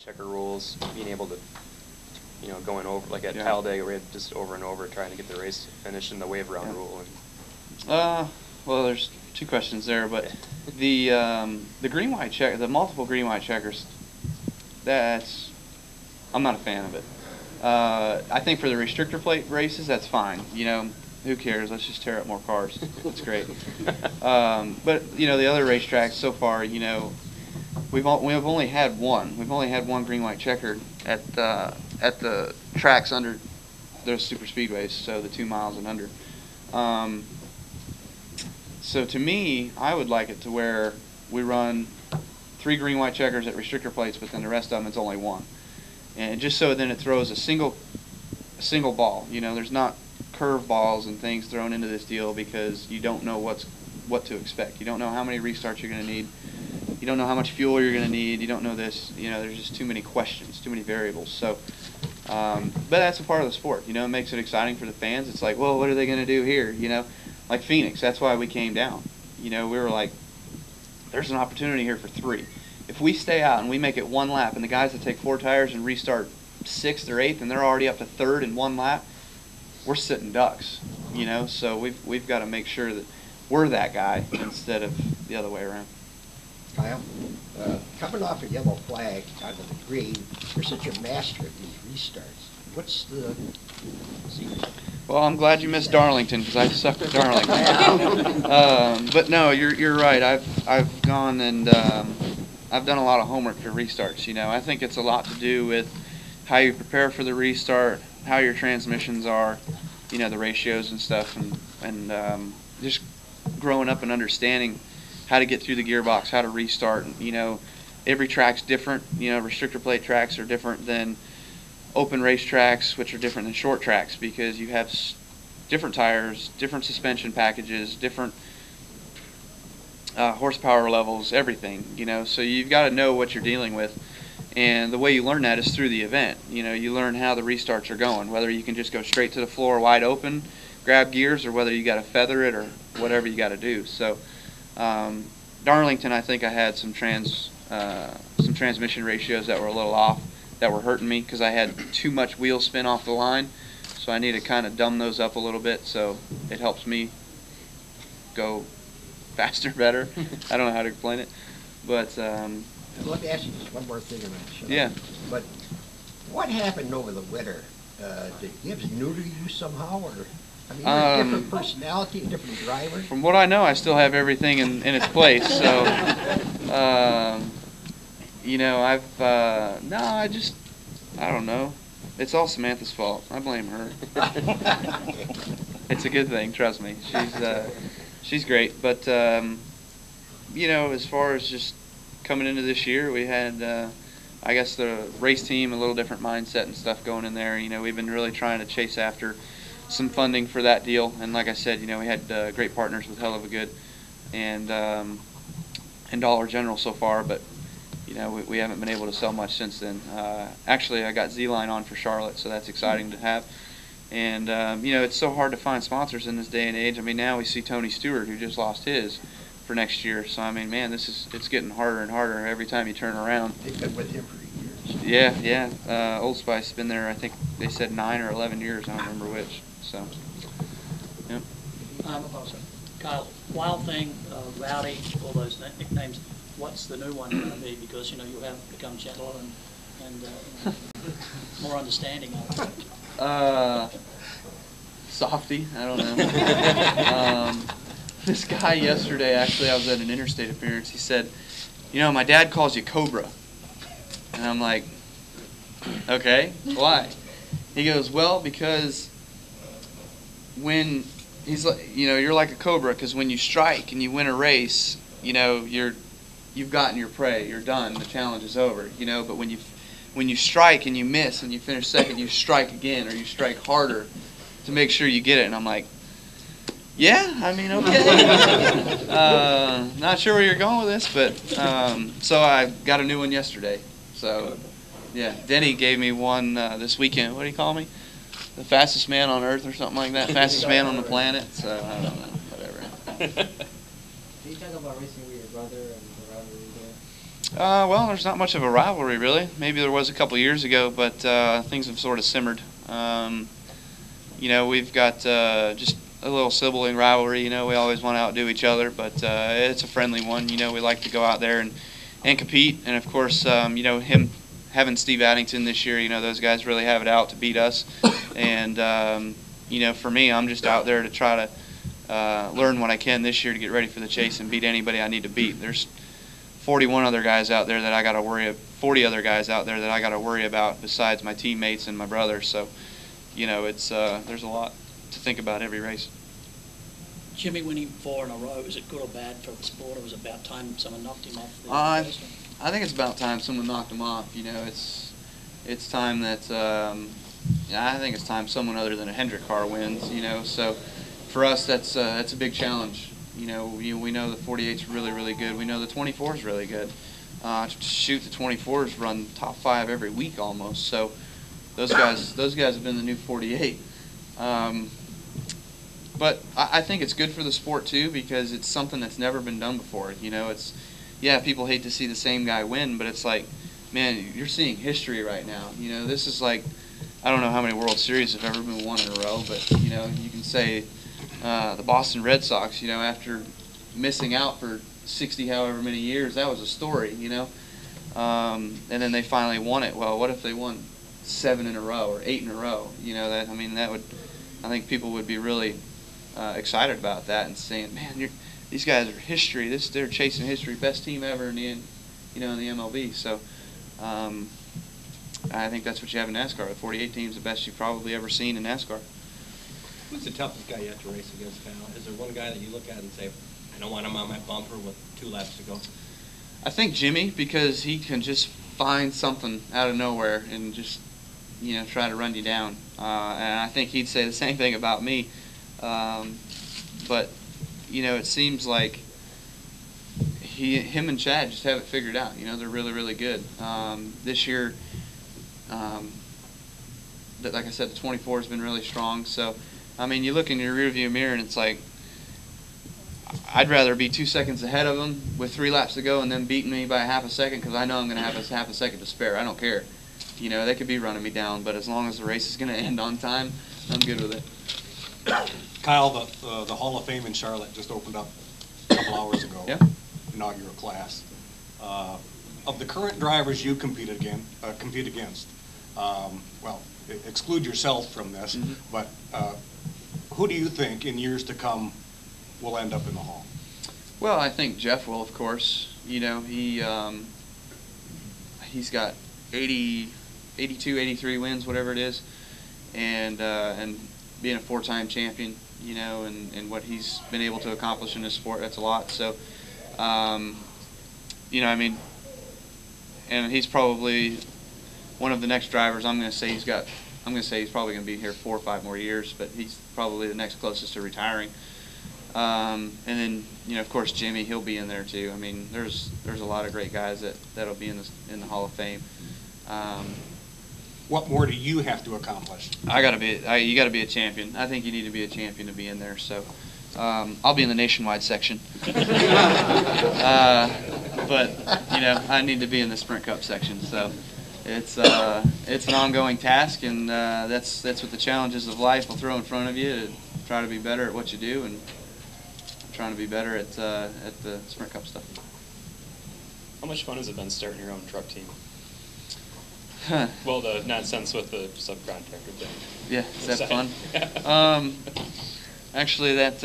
checker rules, being able to, going over, like at Talladega, we had just over and over trying to get the race finished in the wave round rule. And well, there's two questions there, but the green white check, the multiple green white checkers, I'm not a fan of it. I think for the restrictor plate races, that's fine. Who cares? Let's just tear up more cars. That's great. But the other racetracks so far, we've only had one. We've only had one green white checker at the tracks under those super speedways, so the 2 miles and under. So to me, I would like it to where we run 3 green white checkers at restrictor plates, but then the rest of them it's only 1, and just so then it throws a single ball. There's not curve balls and things thrown into this deal because you don't know what to expect. You don't know how many restarts you're going to need. You don't know how much fuel you're going to need. You don't know this. There's just too many questions, too many variables. So, but that's a part of the sport. It makes it exciting for the fans. It's like, well, what are they going to do here? Like Phoenix. That's why we came down. We were like, there's an opportunity here for 3. If we stay out and we make it 1 lap, and the guys that take 4 tires and restart 6th or 8th, and they're already up to 3rd in 1 lap, we're sitting ducks. So we've got to make sure that we're that guy instead of the other way around. Kyle, coming off a yellow flag onto the green, you're such a master at these restarts. What's the secret? Well, I'm glad you missed Darlington because I suck at Darlington. But no, you're right. I've gone and I've done a lot of homework for restarts. I think it's a lot to do with how you prepare for the restart, how your transmissions are, the ratios and stuff, and just growing up and understanding how to get through the gearbox, how to restart. Every track's different. Restrictor plate tracks are different than open race tracks, which are different than short tracks because you have different tires, different suspension packages, different horsepower levels, everything. So you've got to know what you're dealing with. And the way you learn that is through the event. You learn how the restarts are going, whether you can just go straight to the floor wide open, grab gears, or whether you got to feather it or whatever you got to do. So Darlington, I think I had some transmission ratios that were a little off, that were hurting me because I had too much wheel spin off the line. So I need to kind of dumb those up a little bit so it helps me go faster, better. I don't know how to explain it, but. Let me ask you just one more thing on that. Yeah. But what happened over the winter? Did Gibbs neuter you somehow, or you're a different personality, a different driver? From what I know, I still have everything in its place. So, I don't know. It's all Samantha's fault. I blame her. It's a good thing, trust me. She's great, but as far as just coming into this year, we had, I guess, the race team, a little different mindset and stuff going in there. We've been really trying to chase after some funding for that deal. And like I said, we had great partners with Hell of a Good and Dollar General so far, but, we haven't been able to sell much since then. Actually, I got Z-Line on for Charlotte, so that's exciting to have. And, it's so hard to find sponsors in this day and age. Now we see Tony Stewart, who just lost his, for next year. So man, it's getting harder and harder every time you turn around. They've been with him for years. Yeah. Old Spice has been there, I think they said 9 or 11 years. I don't remember which. So, yep. Kyle, Wild Thing, Rowdy, all those nicknames. What's the new one going to be? Because you have become gentler and more understanding of it. Softy. I don't know. This guy yesterday, actually, I was at an interstate appearance. He said, my dad calls you Cobra. And I'm like, okay, why? He goes, well, because when he's like, you're like a cobra because when you strike and you win a race, you've gotten your prey. You're done. The challenge is over. But when you strike and you miss and you finish second, you strike again or you strike harder to make sure you get it. And I'm like, yeah, okay. Not sure where you're going with this, but so I got a new one yesterday. So, yeah, Denny gave me one this weekend. What do you call me? The fastest man on Earth or something like that? Fastest man on the planet? So, I don't know, whatever. Can you talk about racing with your brother and the rivalry Well, there's not much of a rivalry, really. Maybe there was a couple years ago, but things have sort of simmered. We've got just a little sibling rivalry. We always want to outdo each other, but it's a friendly one. We like to go out there and compete. And, of course, him having Steve Addington this year, those guys really have it out to beat us. And, for me, I'm just out there to try to learn what I can this year to get ready for the chase and beat anybody I need to beat. There's 41 other guys out there that I got to worry 40 other guys out there that I got to worry about besides my teammates and my brother. So, it's there's a lot to think about every race. Jimmy winning 4 in a row, is it good or bad for the sport, or was it about time someone knocked him off the first one? I think it's about time someone knocked him off. It's time that I think it's time someone other than a Hendrick car wins. So for us that's a big challenge. We know the 48's really, really good. We know the 24's really good. Shoot, the 24's run top 5 every week almost. So those guys have been the new 48. But I think it's good for the sport too, because it's something that's never been done before. People hate to see the same guy win, but it's like, man, you're seeing history right now. This is like, I don't know how many World Series have ever been won in a row, but you can say the Boston Red Sox, after missing out for 60 however many years, that was a story, and then they finally won it. Well, what if they won 7 in a row or 8 in a row? I think people would be really excited about that and saying, man, these guys are history. They're chasing history, best team ever in the MLB. So I think that's what you have in NASCAR. The 48 team's the best you've probably ever seen in NASCAR. Who's the toughest guy you have to race against, Kyle? Is there one guy that you look at and say, I don't want him on my bumper with 2 laps to go? I think Jimmy, because he can just find something out of nowhere and just, try to run you down. And I think he'd say the same thing about me. But, it seems like him and Chad just have it figured out. They're really, really good. This year, like I said, the 24 has been really strong. So, you look in your rearview mirror and it's like, I'd rather be 2 seconds ahead of them with 3 laps to go and then beating me by half a second, because I know I'm going to have a half a second to spare. I don't care. They could be running me down, but as long as the race is going to end on time, I'm good with it. Kyle, the Hall of Fame in Charlotte just opened up a couple hours ago. Yeah. Inaugural class. Of the current drivers you compete against, exclude yourself from this, but who do you think in years to come will end up in the Hall? Well, I think Jeff will, of course. He's got 82, 83 wins, whatever it is, and being a 4-time champion, and what he's been able to accomplish in this sport, that's a lot. So, and he's probably one of the next drivers. I'm going to say he's probably going to be here 4 or 5 more years, but he's probably the next closest to retiring. And then, of course, Jimmy, he'll be in there too. There's a lot of great guys that'll be in the Hall of Fame. What more do you have to accomplish? You got to be a champion. I think you need to be a champion to be in there. So, I'll be in the nationwide section. But I need to be in the Sprint Cup section. So, it's an ongoing task, and that's what the challenges of life will throw in front of you, to try to be better at what you do, and trying to be better at the Sprint Cup stuff. How much fun has it been starting your own truck team? Well, the nonsense with the subcontractor thing. Yeah, is that fun? Actually, that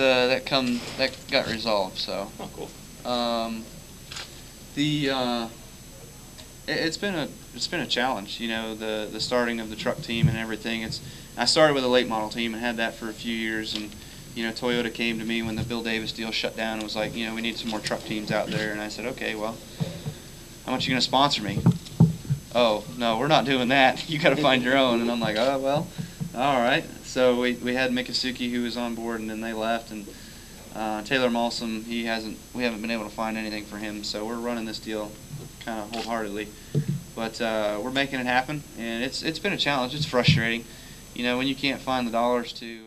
got resolved. So. Oh, cool. It's been a challenge. The starting of the truck team and everything. I started with a late model team and had that for a few years, and Toyota came to me when the Bill Davis deal shut down and was like, we need some more truck teams out there, and I said, okay, well, how much are you going to sponsor me? Oh, no, we're not doing that. You got to find your own. And I'm like, oh, well, all right. So we had Mikasuki, who was on board, and then they left. And Taylor Malsom, we haven't been able to find anything for him. So we're running this deal kind of wholeheartedly. But we're making it happen, and it's been a challenge. It's frustrating, when you can't find the dollars to